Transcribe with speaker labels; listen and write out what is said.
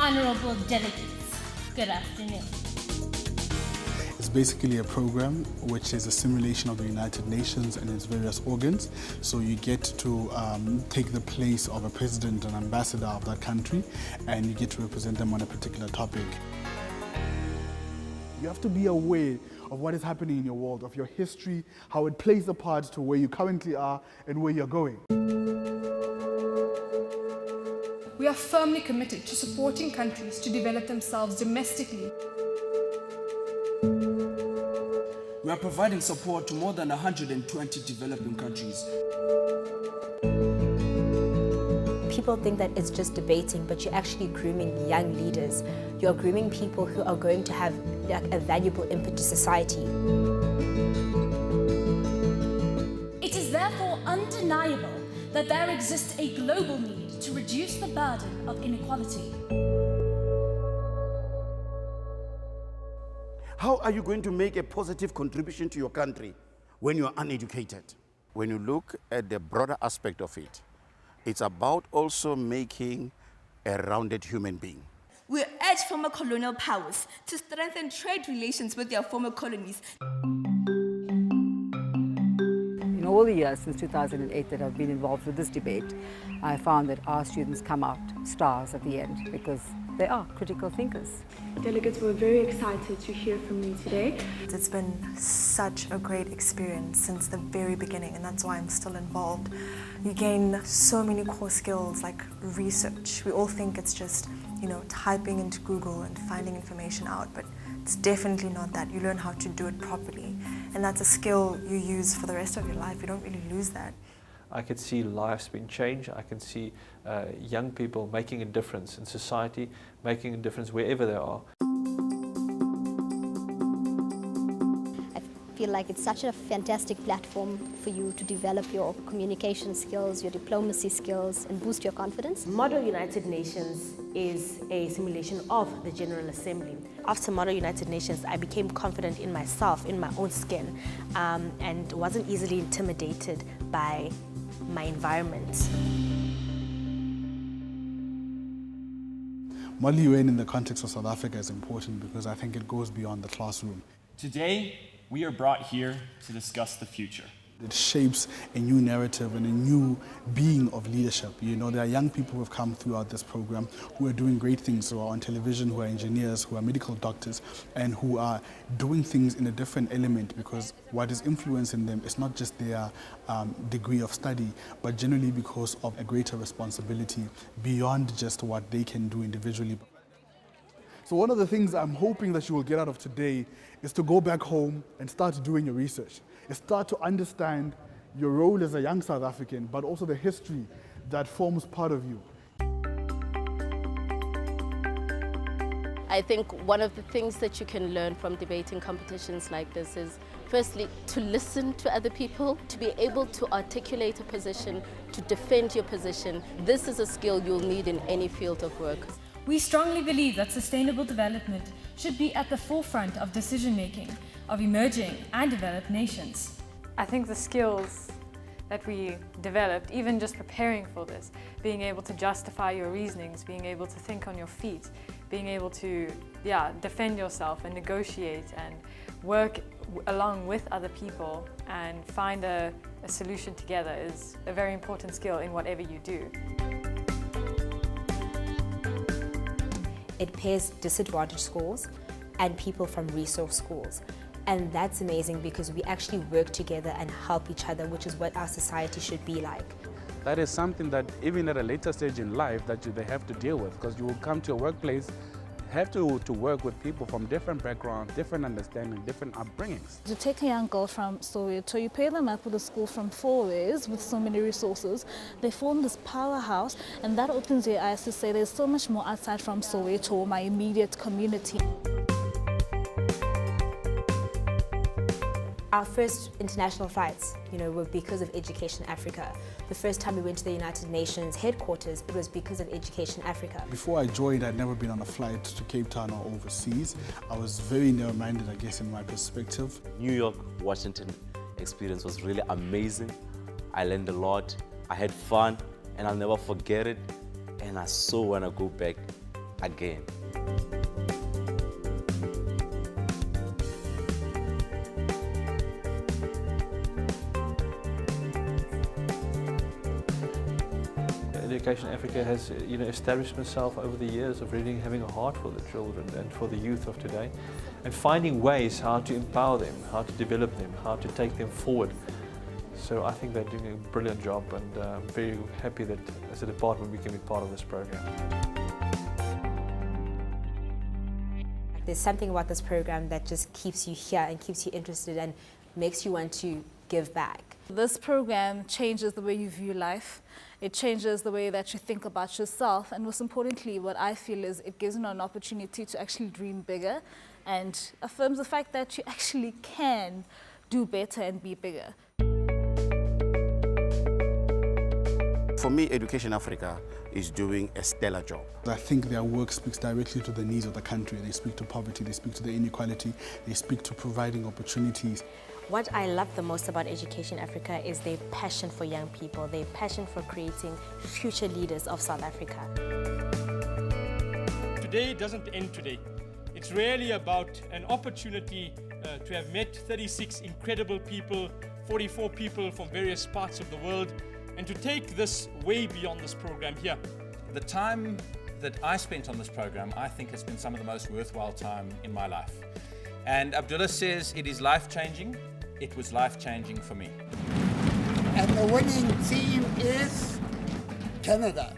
Speaker 1: Honourable delegates, good afternoon.
Speaker 2: It's basically a program which is a simulation of the United Nations and its various organs. So you get to take the place of a president and ambassador of that country, and you get to represent them on a particular topic. You have to be aware of what is happening in your world, of your history, how it plays a part to where you currently are and where you're going.
Speaker 3: We are firmly committed to supporting countries to develop themselves domestically.
Speaker 4: We are providing support to more than 120 developing countries.
Speaker 5: People think that it's just debating, but you're actually grooming young leaders. You're grooming people who are going to have a valuable input to society.
Speaker 1: It is therefore undeniable that there exists a global need to reduce the burden of inequality.
Speaker 6: How are you going to make a positive contribution to your country when you are uneducated? When you look at the broader aspect of it, it's about also making a rounded human being.
Speaker 7: We urge former colonial powers to strengthen trade relations with their former colonies.
Speaker 8: In all the years since 2008 that I've been involved with this debate, I found that our students come out stars at the end because they are critical thinkers.
Speaker 9: Delegates were very excited to hear from me today.
Speaker 10: It's been such a great experience since the very beginning, and that's why I'm still involved. You gain so many core skills like research. We all think it's just, typing into Google and finding information out, but it's definitely not that. You learn how to do it properly, and that's a skill you use for the rest of your life. You don't really lose that.
Speaker 11: I could see lives being changed. I can see young people making a difference in society, making a difference wherever they are.
Speaker 12: I feel like it's such a fantastic platform for you to develop your communication skills, your diplomacy skills, and boost your confidence.
Speaker 13: Model United Nations is a simulation of the General Assembly. After Model United Nations, I became confident in myself, in my own skin, and wasn't easily intimidated by my environment.
Speaker 2: Model UN in the context of South Africa is important because I think it goes beyond the classroom.
Speaker 14: Today, we are brought here to discuss the future.
Speaker 2: It shapes a new narrative and a new being of leadership. There are young people who have come throughout this program who are doing great things, who are on television, who are engineers, who are medical doctors, and who are doing things in a different element because what is influencing them is not just their degree of study, but generally because of a greater responsibility beyond just what they can do individually. So one of the things I'm hoping that you will get out of today is to go back home and start doing your research. And start to understand your role as a young South African, but also the history that forms part of you.
Speaker 15: I think one of the things that you can learn from debating competitions like this is, firstly, to listen to other people, to be able to articulate a position, to defend your position. This is a skill you'll need in any field of work.
Speaker 3: We strongly believe that sustainable development should be at the forefront of decision-making of emerging and developed nations.
Speaker 16: I think the skills that we developed, even just preparing for this, being able to justify your reasonings, being able to think on your feet, being able to defend yourself and negotiate and work along with other people and find a solution together is a very important skill in whatever you do.
Speaker 5: It pairs disadvantaged schools and people from resource schools. And that's amazing because we actually work together and help each other, which is what our society should be like.
Speaker 17: That is something that even at a later stage in life that they have to deal with, because you will come to a workplace, have to work with people from different backgrounds, different understanding, different upbringings.
Speaker 18: To take a young girl from Soweto, you pair them up with a school from 4 ways with so many resources. They form this powerhouse, and that opens your eyes to say there's so much more outside from Soweto, my immediate community.
Speaker 5: Our first international flights, were because of Education Africa. The first time we went to the United Nations headquarters, it was because of Education Africa.
Speaker 2: Before I joined, I'd never been on a flight to Cape Town or overseas. I was very narrow-minded, I guess, in my perspective.
Speaker 19: New York, Washington experience was really amazing. I learned a lot, I had fun, and I'll never forget it. And I so want to go back again.
Speaker 11: Education Africa has established itself over the years of really having a heart for the children and for the youth of today, and finding ways how to empower them, how to develop them, how to take them forward. So I think they're doing a brilliant job, and I'm very happy that as a department we can be part of this program.
Speaker 5: There's something about this program that just keeps you here and keeps you interested and makes you want to give back.
Speaker 18: This program changes the way you view life. It changes the way that you think about yourself, and most importantly, what I feel is it gives you an opportunity to actually dream bigger and affirms the fact that you actually can do better and be bigger.
Speaker 6: For me, Education Africa is doing a stellar job.
Speaker 2: I think their work speaks directly to the needs of the country. They speak to poverty, they speak to the inequality, they speak to providing opportunities.
Speaker 13: What I love the most about Education Africa is their passion for young people, their passion for creating future leaders of South Africa.
Speaker 20: Today doesn't end today. It's really about an opportunity to have met 36 incredible people, 44 people from various parts of the world, and to take this way beyond this program here.
Speaker 21: The time that I spent on this program, I think has been some of the most worthwhile time in my life. And Abdullah says it is life-changing. It was life-changing for me.
Speaker 22: And the winning team is Canada.